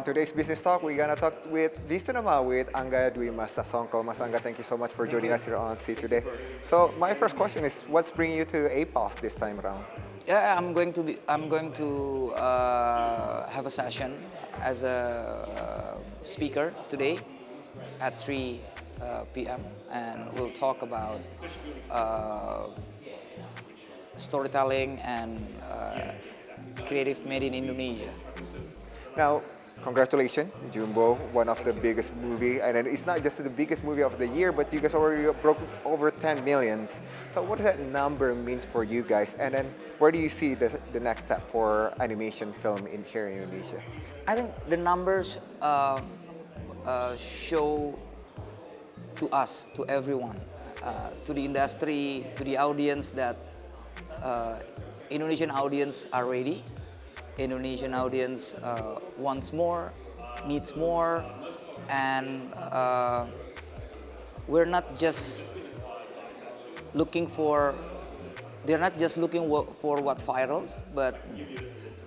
on today's Business Talk, we're gonna talk with Visinema with Angga Sasongko. Mas Angga, thank you so much for joining us here on C today. So my first question is, what's bringing you to APOS this time around? Yeah, I'm going to have a session as a speaker today at 3 p.m. and we'll talk about storytelling and creative made in Indonesia. Now, congratulations, Jumbo, one of the biggest movie, and then it's not just the biggest movie of the year, but you guys already broke over 10 millions. So what does that number means for you guys? And then where do you see the next step for animation film here in Indonesia? I think the numbers show to us, to everyone, to the industry, to the audience that Indonesian audience are ready. Indonesian audience wants more, needs more, and we're not just looking for. They're not just looking for what virals, but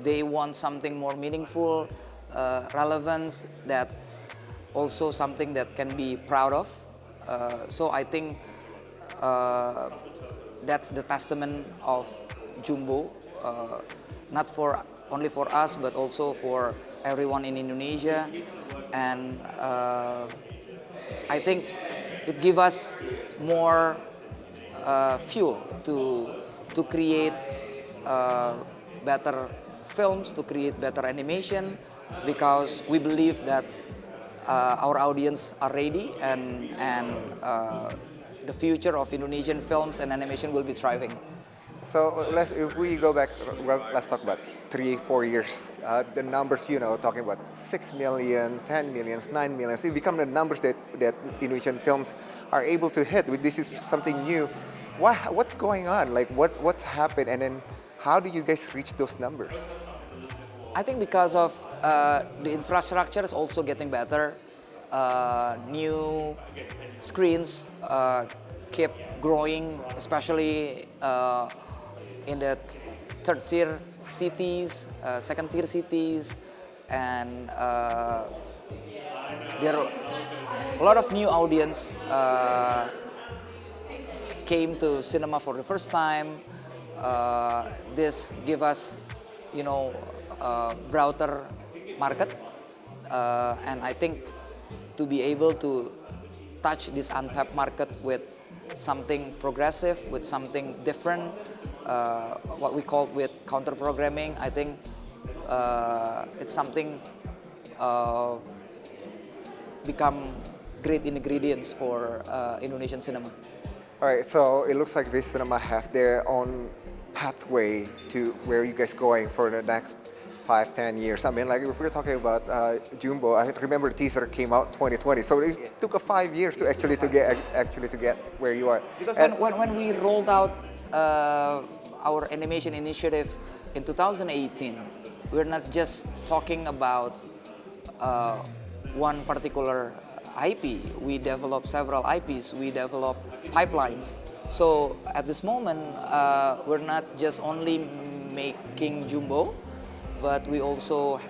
they want something more meaningful, relevance, that also something that can be proud of. So I think that's the testament of Jumbo, not only for us, but also for everyone in Indonesia. And I think it gives us more fuel to create better films, to create better animation, because we believe that our audience are ready, and the future of Indonesian films and animation will be thriving. So if we go back, well, let's talk about 3-4 years. The numbers, talking about 6 million, 10 millions, 9 millions, it become the numbers that Indonesian films are able to hit. This is something new. What's going on? Like what's happened, and then how do you guys reach those numbers? I think because of the infrastructure is also getting better. New screens keep growing, especially in the third-tier cities, second-tier cities, and there are a lot of new audience came to cinema for the first time. This give us, broader market, and I think to be able to touch this untapped market with something progressive, with something different, what we call with counter programming, I think it's something become great ingredients for Indonesian cinema. All right, so it looks like Visinema have their own pathway to where you guys going for the next 5-10 years. I mean, like if we're talking about Jumbo, I remember the teaser came out 2020, so it took 5 years to actually to get where you are. Because when we rolled out our animation initiative in 2018, we're not just talking about one particular IP. We developed several IPs. We developed pipelines. So at this moment, we're not just only making Jumbo, but we also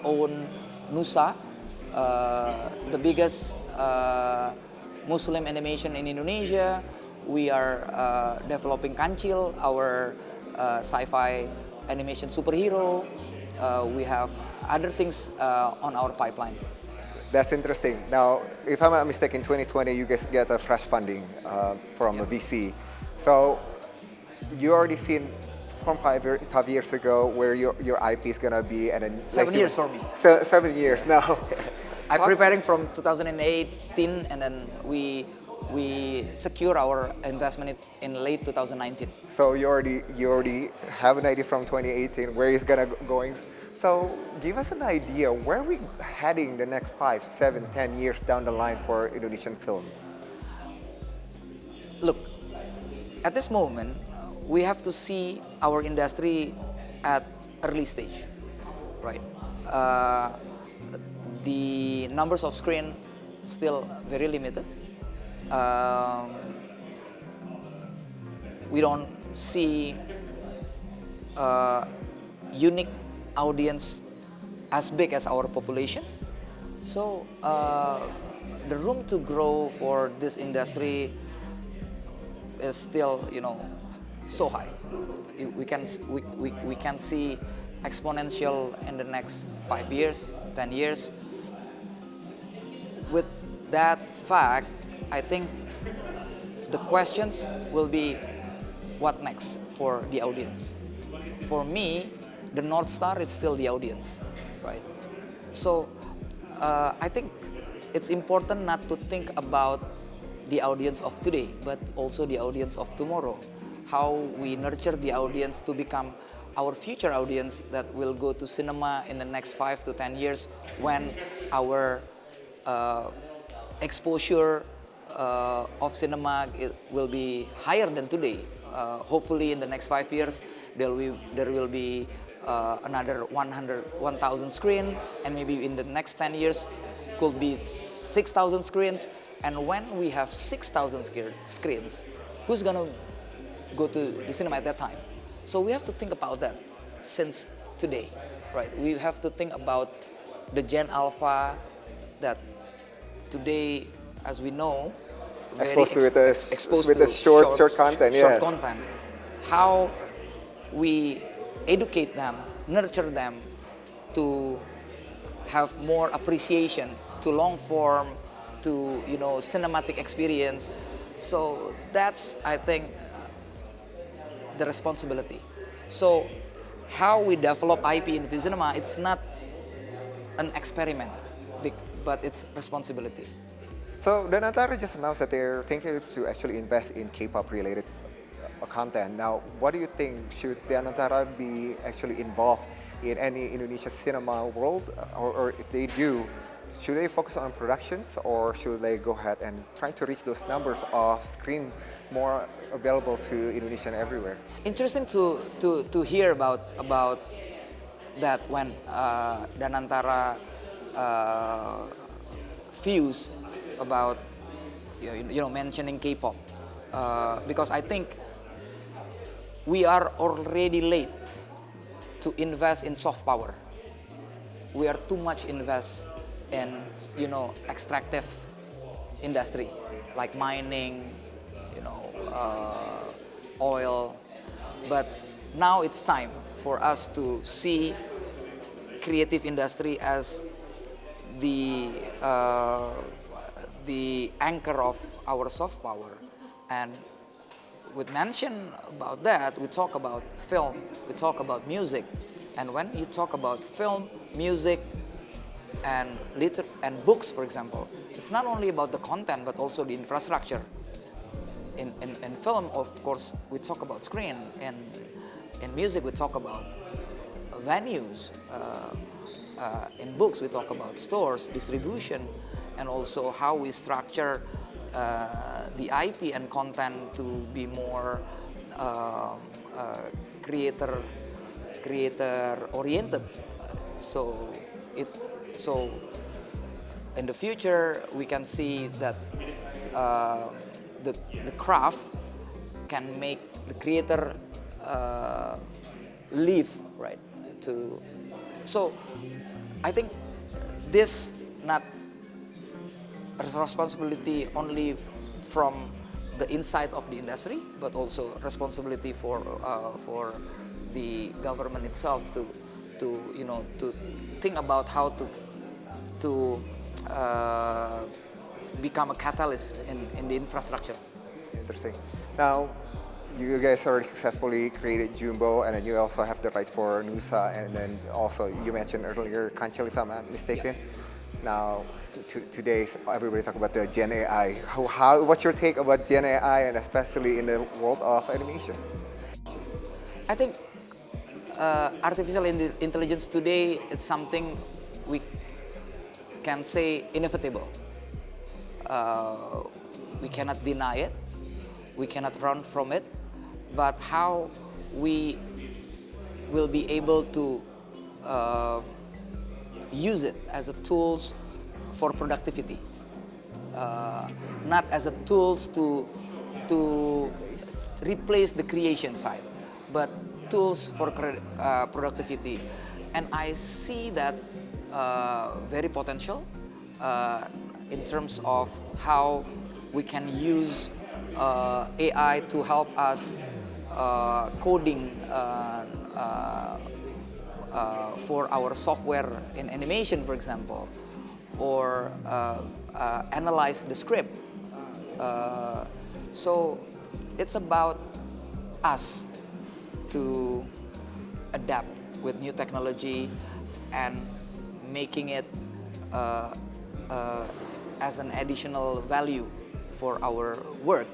own Nusa, the biggest Muslim animation in Indonesia. We are developing Kancil, our sci-fi animation superhero. We have other things on our pipeline. That's interesting. Now, if I'm not mistaken, 2020 you guys get a fresh funding from a VC. So you already seen from 5 years ago where your IP is gonna be, and then 7 years for me. 7 years now. I'm preparing from 2018, and then we secure our investment in late 2019. So you already have an idea from 2018 where it's gonna going. So give us an idea, where are we heading the next 5, 7, 10 years down the line for Indonesian films? Look, at this moment, we have to see our industry at early stage, right? The numbers of screen still very limited. We don't see unique audience as big as our population. So the room to grow for this industry is still, so high. We can see exponential in the next 5 years, 10 years. With that fact, I think the questions will be what next for the audience. For me, the North Star is still the audience, right? So I think it's important not to think about the audience of today, but also the audience of tomorrow. How we nurture the audience to become our future audience that will go to cinema in the next 5 to 10 years when our exposure of cinema will be higher than today. Hopefully in the next 5 years there will be another 1,000 screen, and maybe in the next 10 years could be 6,000 screens. And when we have 6,000 screens, who's gonna go to the cinema at that time? So we have to think about that since today, right? We have to think about the Gen Alpha that today, as we know, Exposed to the short content, short yes. content. How we educate them, nurture them to have more appreciation to long form, to cinematic experience. So that's, I think, the responsibility. So how we develop IP in Visinema, it's not an experiment, but it's responsibility. So Danantara just announced that they're thinking to actually invest in K-pop related content. Now, what do you think? Should Danantara be actually involved in any Indonesia cinema world, or if they do, should they focus on productions, or should they go ahead and try to reach those numbers of screen more available to Indonesian everywhere? Interesting to hear about that when Danantara views about mentioning K-pop, because I think we are already late to invest in soft power. We are too much invest in extractive industry like mining, oil. But now it's time for us to see creative industry as the anchor of our soft power. And with mention about that, we talk about film, we talk about music. And when you talk about film, music, and books, for example, it's not only about the content but also the infrastructure. In film, of course, we talk about screen. In music, we talk about venues. In books, we talk about stores, distribution, and also how we structure the IP and content to be more creator oriented. So in the future we can see that the craft can make the creator live, right? So I think this not a responsibility only from the inside of the industry, but also responsibility for the government itself to think about how to become a catalyst in the infrastructure. Interesting. Now, you guys already successfully created Jumbo, and then you also have the rights for Nusa, and then also you mentioned earlier Kancil, if I'm not mistaken. Yeah. Now, today everybody talk about the Gen AI. What's your take about Gen AI, and especially in the world of animation? I think artificial intelligence today is something we can say inevitable. We cannot deny it. We cannot run from it. But how we will be able to use it as a tools for productivity, not as a tools to replace the creation side, but tools for productivity. And I see that very potential in terms of how we can use AI to help us coding for our software in animation, for example, or analyze the script. So it's about us to adapt with new technology and making it as an additional value for our work,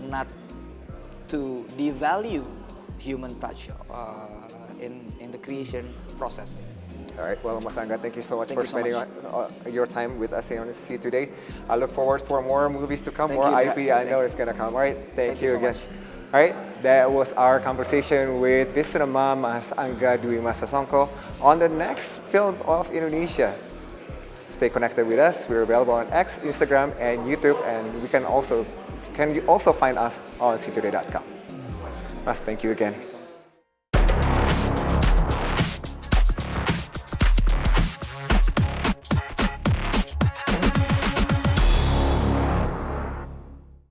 not to devalue human touch in the creation process. All right, well, Mas Angga, thank you so much Thank for you so spending your time with us here on C today. I look forward for more movies to come, Thank more you. IP. I know it's gonna come. All right, thank you so again. much. All right, that was our conversation with Visinema Mas Angga Sasongko on the next film of Indonesia. Stay connected with us. We're available on X, Instagram, and YouTube, and you can also find us on ctoday.com. Mas, thank you again.